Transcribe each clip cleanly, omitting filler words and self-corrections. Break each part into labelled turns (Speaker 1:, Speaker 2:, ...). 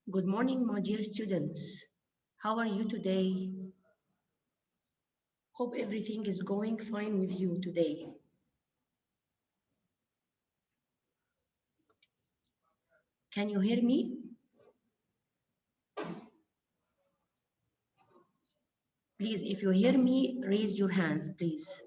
Speaker 1: Good morning, my dear students. How are you today? Hope everything is going fine with you today. Can you hear me? Please, if you hear me, raise your hands, please.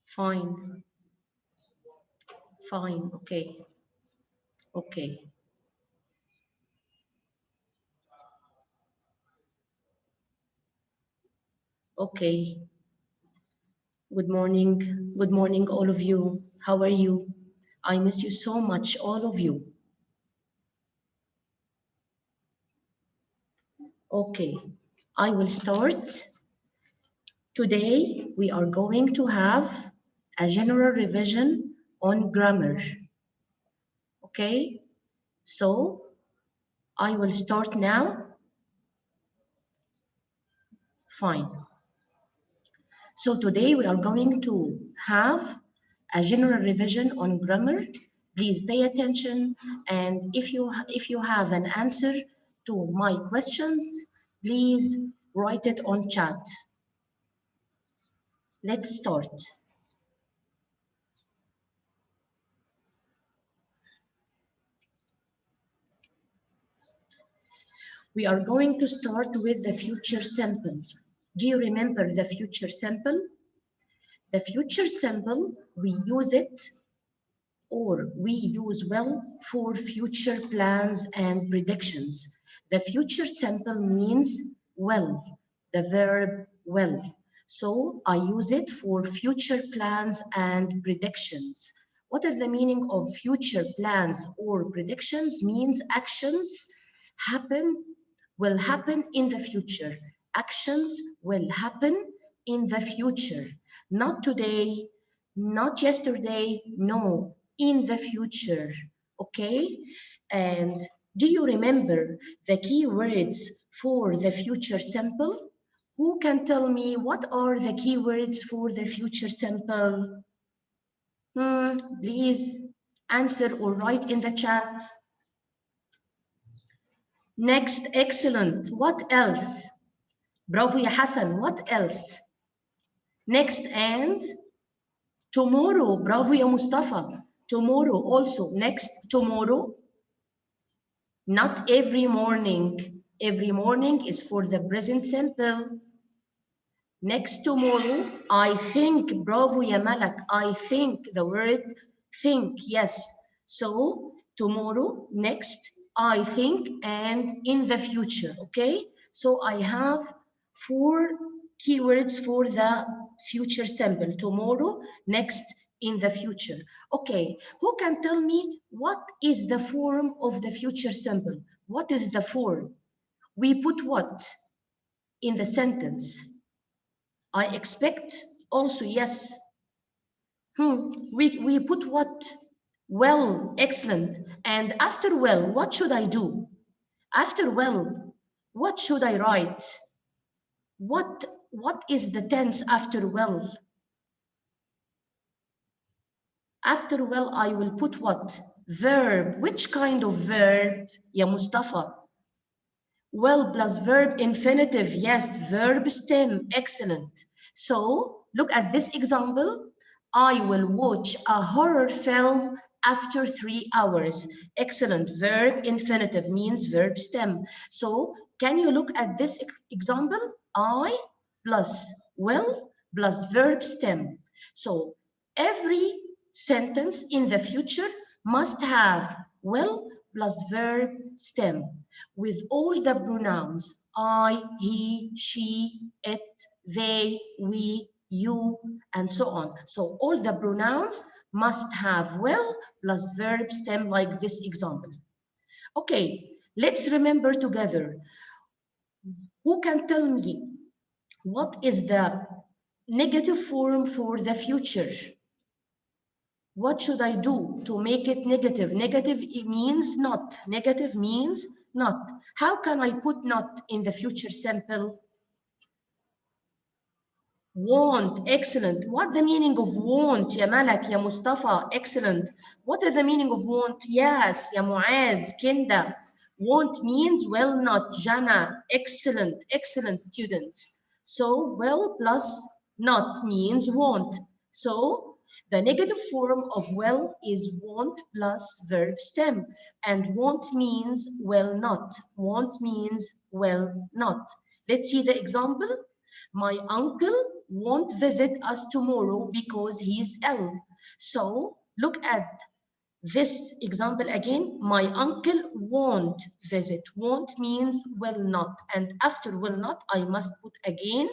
Speaker 1: Fine, fine, okay, okay, okay. Good morning, all of you. How are you? I miss you so much, all of you. Okay, I will start. Today, we are going to have a general revision on grammar. Okay, so I will start now. Fine. So today we are going to have a general revision on grammar. Please pay attention, and if you have an answer to my questions, please write it on chat. Let's start. We are going to start with the future simple. Do you remember the future simple? The future simple, we use it or we use will for future plans and predictions. The future simple means will, the verb will. So I use it for future plans and predictions. What is the meaning of future plans or predictions? Means actions happen, will happen in the future. Actions will happen in the future. Not today, not yesterday, no, in the future, okay? And do you remember the key words for the future simple? Who can tell me what are the key words for the future simple? Please answer or write in the chat. Next, excellent. What else? Bravo ya Hassan, what else? Next, and tomorrow. Bravo ya Mustafa. Tomorrow also. Next, tomorrow. Not every morning. Every morning is for the present simple. Next, tomorrow, I think. Bravo ya Malak. I think. The word think. Yes. So tomorrow, next, I think, and in the future. Okay. So I have 4 keywords for the future simple. Tomorrow, next, in the future. Okay. Who can tell me what is the form of the future simple? What is the form? We put what in the sentence? I expect also, yes. We put what? Well, excellent. And after well, what should I do? After well, what should I write? What is the tense after well? After well, I will put what? Verb. Which kind of verb? Ya Mustafa. Well plus verb infinitive. Yes, verb stem. Excellent. So look at this example. I will watch a horror film after 3 hours. Excellent. Verb infinitive means verb stem. So can you look at this example? I plus will plus verb stem. So every sentence in the future must have will plus verb stem with all the pronouns I, he, she, it, they, we, you, and so on. So all the pronouns must have will plus verb stem like this example. Okay, let's remember together. Who can tell me what is the negative form for the future? What should I do to make it negative? Negative means not. Negative means not. How can I put not in the future simple? Want, excellent. What the meaning of want, ya Malak, ya Mustafa? Excellent. What is the meaning of want? Yes, ya Muaz, Kinda. Want means well not, Jana. Excellent, excellent students. So well plus not means want. So the negative form of well is want plus verb stem. And want means well not. Want means well not. Let's see the example. My uncle won't visit us tomorrow because he's ill. So look at this example again. My uncle won't visit. Won't means will not. And after will not, I must put again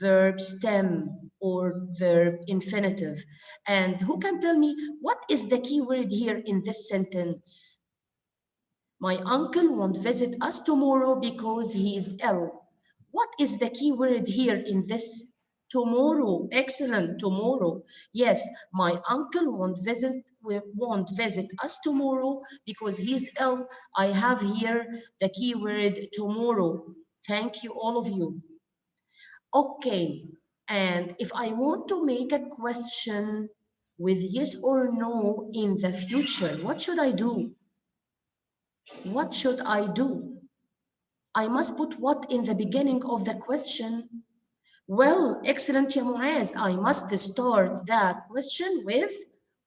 Speaker 1: verb stem or verb infinitive. And who can tell me what is the key word here in this sentence? My uncle won't visit us tomorrow because he is ill. What is the key word here in this? Tomorrow. Excellent. Tomorrow. Yes, my uncle won't visit us tomorrow because he's ill. I have here the key word tomorrow. Thank you, all of you. Okay. And if I want to make a question with yes or no in the future, what should I do? What should I do? I must put what in the beginning of the question? Well, excellent, ya Muaz. I must start the question with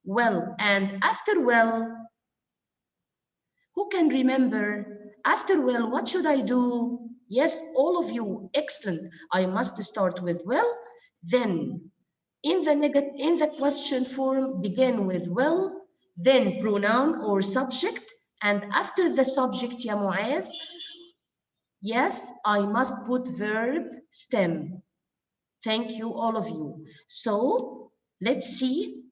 Speaker 1: well. And after well, who can remember? After well, what should I do? Yes, all of you. Excellent. I must start with well. Then in the question form, begin with well, then pronoun or subject. And after the subject, ya Muaz, yes, I must put verb stem. Thank you, all of you. So let's see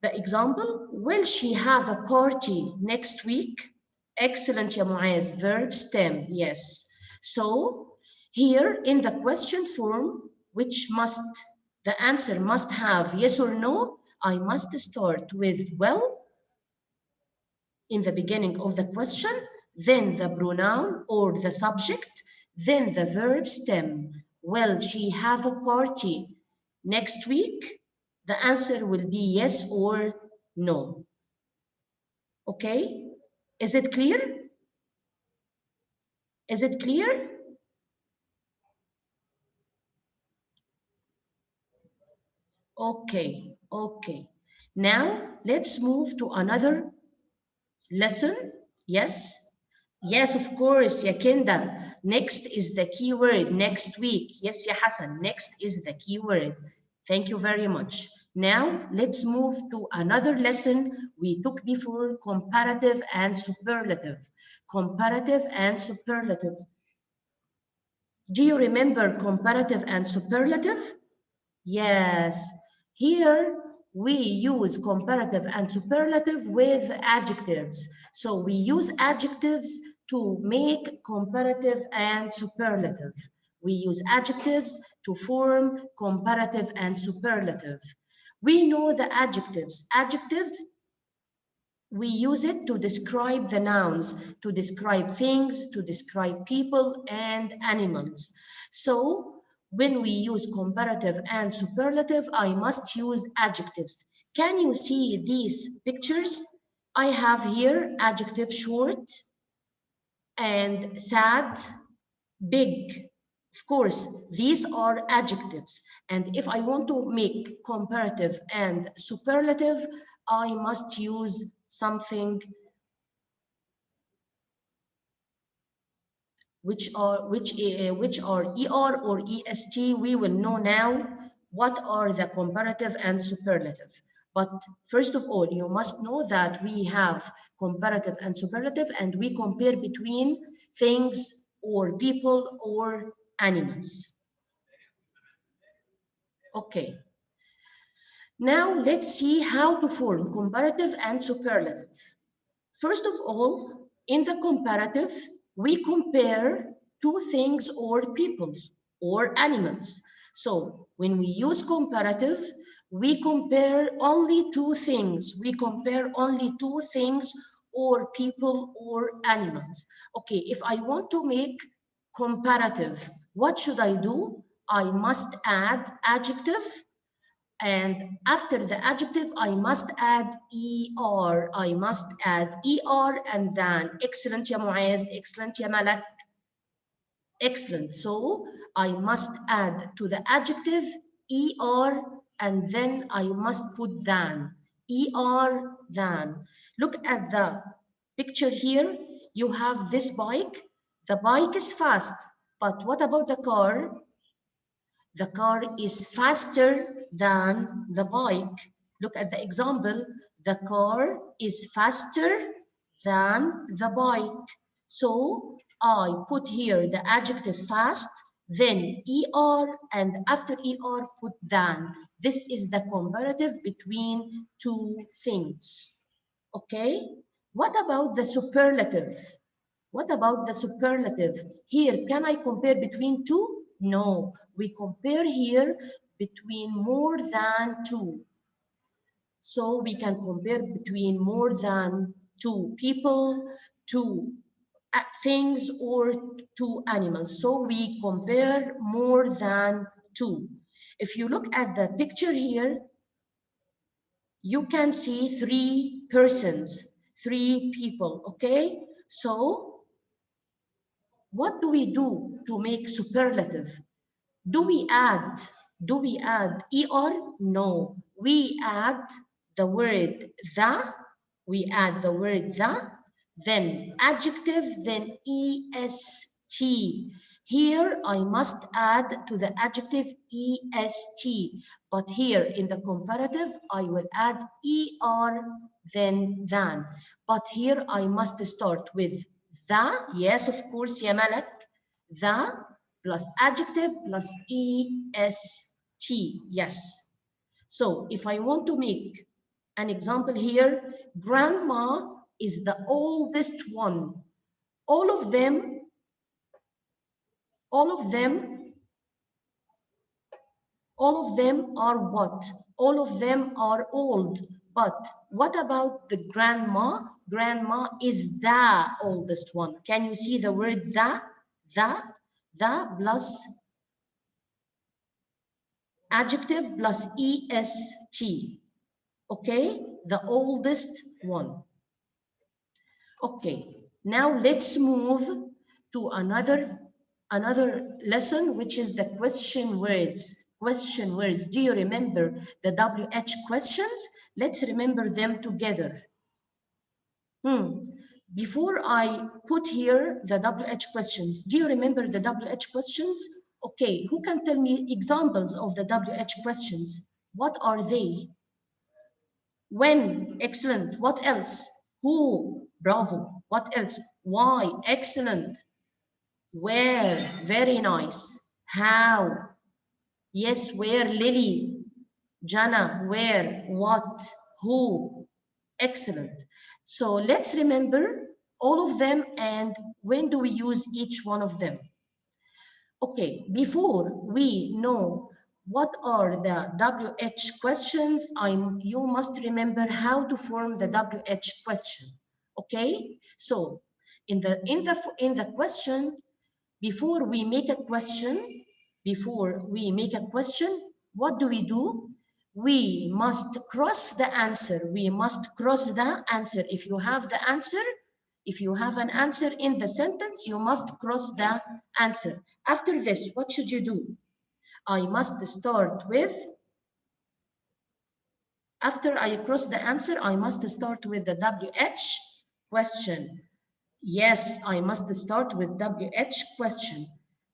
Speaker 1: the example. Will she have a party next week? Excellent, ya Muaz. Verb stem, yes. So here in the question form, which must, the answer must have yes or no, I must start with well in the beginning of the question, then the pronoun or the subject, then the verb stem. Will she have a party next week? The answer will be yes or no. Okay? Is it clear? Is it clear? Okay, okay. Now let's move to another lesson. Yes? Yes, of course, ya Kinda. Next is the keyword, next week. Yes, ya Hassan, next is the keyword. Thank you very much. Now, let's move to another lesson we took before, comparative and superlative. Comparative and superlative. Do you remember comparative and superlative? Yes. Here we use comparative and superlative with adjectives. So we use adjectives to make comparative and superlative. We use adjectives to form comparative and superlative. We know the adjectives. Adjectives, we use it to describe the nouns, to describe things, to describe people and animals. So when we use comparative and superlative, I must use adjectives. Can you see these pictures? I have here adjective short and sad, big. Of course, these are adjectives. And if I want to make comparative and superlative, I must use something which are ER or EST. We will know now what are the comparative and superlative. But first of all, you must know that we have comparative and superlative, and we compare between things or people or animals. Okay. Now let's see how to form comparative and superlative. First of all, in the comparative, we compare two things or people or animals. So when we use comparative, we compare only two things. We compare only two things or people or animals. Okay, if I want to make comparative, what should I do? I must add adjective, and after the adjective, I must add ER. I must add ER and then. Excellent يا معاذ, excellent يا ملك. Excellent. So I must add to the adjective ER and then I must put than. ER than. Look at the picture here. You have this bike. The bike is fast. But what about the car? The car is faster than the bike. Look at the example. The car is faster than the bike. So I put here the adjective fast, then ER, and after ER put than. This is the comparative between two things. Okay? What about the superlative? What about the superlative? Here, can I compare between two? No, we compare here between more than two. So we can compare between more than two people, two things, or two animals. So we compare more than two. If you look at the picture here, you can see three persons, three people, okay? So what do we do to make superlative? Do we add ER? No. We add the word the. We add the word the, then adjective, then EST. Here I must add to the adjective EST. But here in the comparative, I will add ER, then than. But here I must start with the, yes, of course, ya Malak, the plus adjective plus EST, yes. So if I want to make an example here, grandma is the oldest one. All of them are what? All of them are old. But what about the grandma? Grandma is the oldest one. Can you see the word the? The plus adjective plus EST. Okay, the oldest one. Okay, now let's move to another lesson, which is the question words. Question words. Do you remember the WH questions? Let's remember them together. Before I put here the WH questions, do you remember the WH questions? Okay, who can tell me examples of the WH questions? What are they? When? Excellent. What else? Who? Bravo. What else? Why? Excellent. Where? Very nice. How? Yes, where? Lily. Jana, where? What? Who? Excellent. So let's remember all of them and when do we use each one of them? Okay, before we know what are the WH questions, you must remember how to form the WH question. Okay, so in the question, before we make a question, what do? We must cross the answer. We must cross the answer. If you have the answer, if you have an answer in the sentence, you must cross the answer. After this, what should you do? I must start with, after I cross the answer, I must start with the WH question. Yes, I must start with WH question.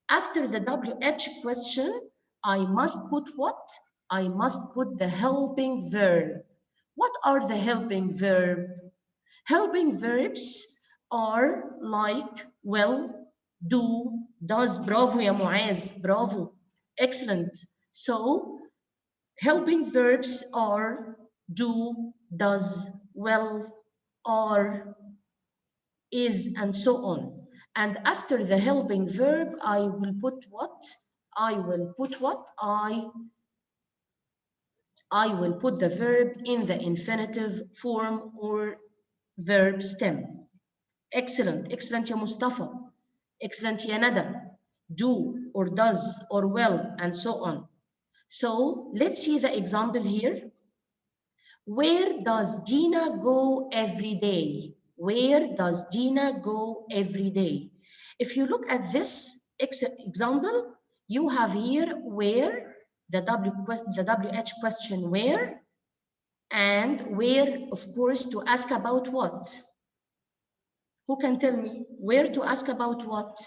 Speaker 1: After the WH question, I must put what? I must put the helping verb. What are the helping verbs? Helping verbs are like will, do, does. Bravo ya Muaz, bravo. Excellent. So helping verbs are do, does, will, are, is, and so on. And after the helping verb, I will put what? I will put the verb in the infinitive form or verb stem. Excellent, excellent ya Mustafa. Excellent ya Nada. Do. or does or will, and so on. So let's see the example here. Where does Gina go every day? Where does Gina go every day? If you look at this example, you have here where, the WH question where, and where, of course, to ask about what? Who can tell me where to ask about what?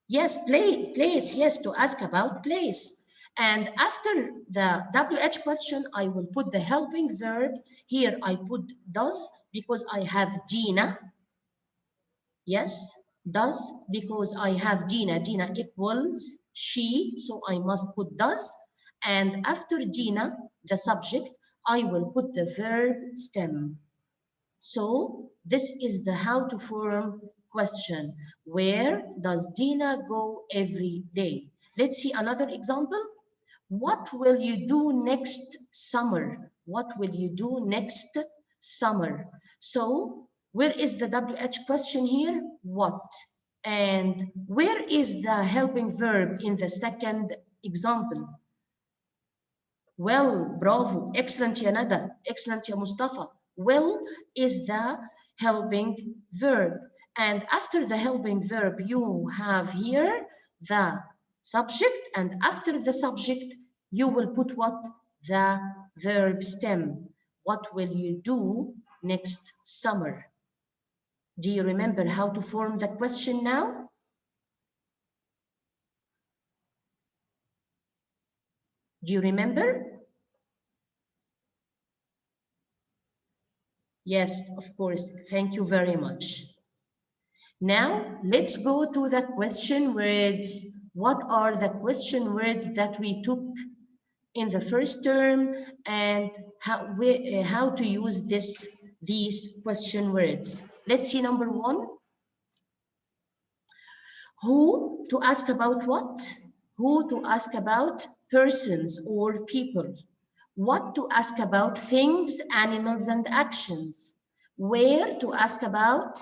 Speaker 1: Yes, place, yes, to ask about place. And after the WH question, I will put the helping verb. Here I put does because I have Gina. Yes, does because I have Gina. Gina equals she, so I must put does. And after Gina, the subject, I will put the verb stem. So this is the how to form question. Where does Dina go every day? Let's see another example. What will you do next summer? What will you do next summer? So where is the WH question here? What? And where is the helping verb in the second example? Well, bravo, excellent ya Nada, excellent ya Mustafa. Well is the helping verb. And after the helping verb, you have here the subject, and after the subject, you will put what? The verb stem. What will you do next summer? Do you remember how to form the question now? Do you remember? Yes, of course. Thank you very much. Now, let's go to the question words. What are the question words that we took in the first term, and how to use these question words? Let's see number one. Who, to ask about what? Who, to ask about persons or people. What, to ask about things, animals, and actions. Where, to ask about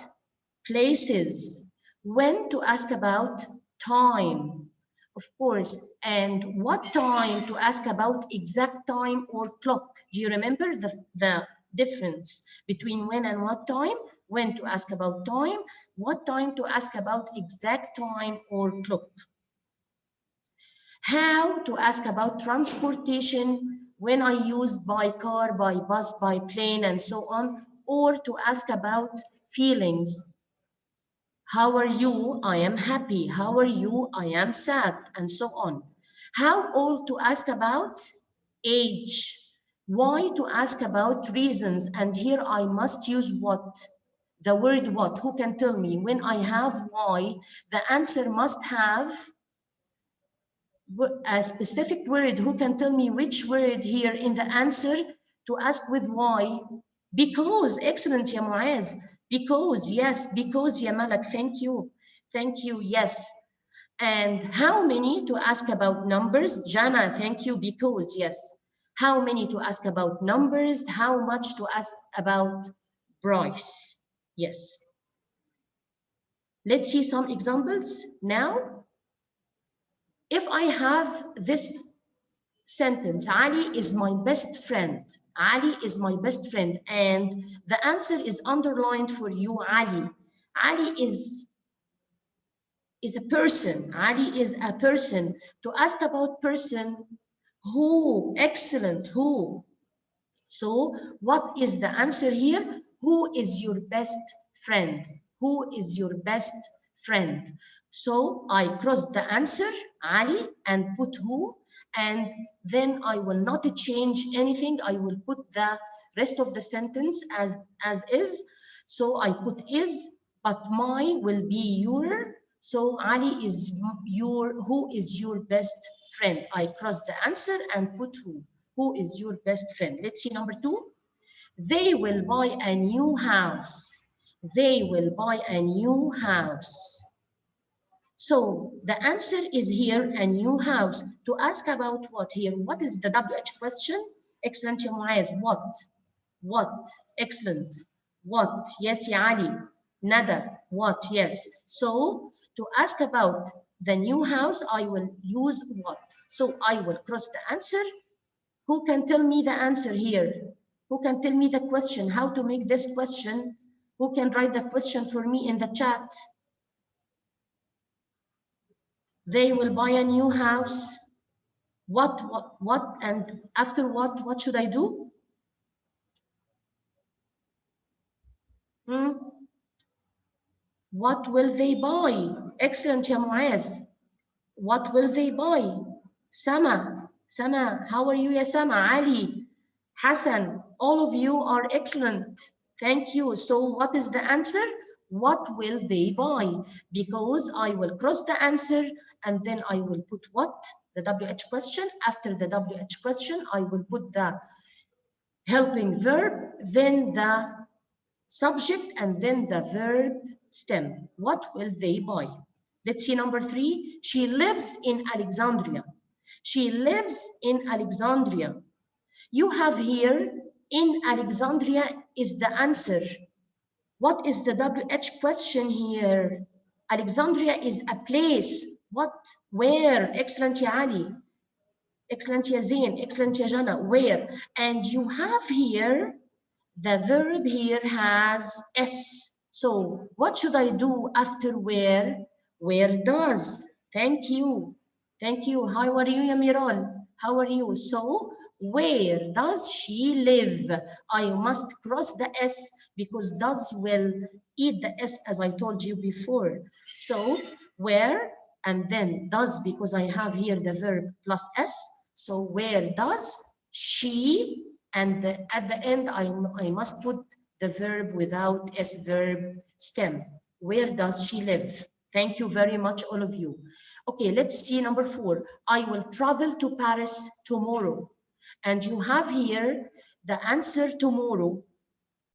Speaker 1: places. When, to ask about time, of course. And what time, to ask about exact time or clock. Do you remember the difference between when and what time? When to ask about time, what time to ask about exact time or clock. How, to ask about transportation, when I use by car, by bus, by plane, and so on. Or to ask about feelings. How are you? I am happy. How are you? I am sad, and so on. How old, to ask about age. Why, to ask about reasons. And here I must use what? The word what. Who can tell me? When I have why, the answer must have a specific word. Who can tell me which word here in the answer to ask with why? Because. Excellent, ya Muaz. Because, yes, because, ya Malak. Thank you. Thank you, yes. And how many, to ask about numbers. Jana, thank you, because, yes. How many, to ask about numbers. How much, to ask about price. Yes. Let's see some examples now. If I have this sentence, Ali is my best friend. Ali is my best friend. And the answer is underlined for you, Ali. Ali is a person. Ali is a person. To ask about person, who? Excellent, who? So what is the answer here? Who is your best friend? Who is your best friend? So I cross the answer, Ali, and put who, and then I will not change anything. I will put the rest of the sentence as is. So I put is, but my will be your. So Ali is who is your best friend? I cross the answer and put who. Who is your best friend? Let's see number two. They will buy a new house. They will buy a new house. So the answer is here, a new house. To ask about what here? What is the WH question? Excellent, ya Muaz. What? What? Excellent. What? Yes, ya Ali. Nada. What? Yes. So to ask about the new house, I will use what? So I will cross the answer. Who can tell me the answer here? Who can tell me the question? How to make this question? Who can write the question for me in the chat? They will buy a new house. What, and after what should I do? Hmm? What will they buy? Excellent, ya Muaz. What will they buy? Sama, how are you, ya Sama? Ali, Hassan, all of you are excellent. Thank you. So what is the answer? What will they buy? Because I will cross the answer and then I will put what? The WH question. After the WH question, I will put the helping verb, then the subject, and then the verb stem. What will they buy? Let's see number 3. She lives in Alexandria. She lives in Alexandria. You have here, in Alexandria is the answer. What is the WH question here? Alexandria is a place. What? Where? Excellent, ya Ali. Excellent, ya Zain. Excellent, ya Jana. Where? And you have here, the verb here has S. So what should I do after where? Where does? Thank you. Thank you. How are you, Yamiral? How are you? So where does she live? I must cross the S because does will eat the S as I told you before. So where and then does because I have here the verb plus S. So where does she, and at the end I must put the verb without S verb stem. Where does she live? Thank you very much, all of you. Okay, let's see number 4. I will travel to Paris tomorrow. And you have here the answer tomorrow.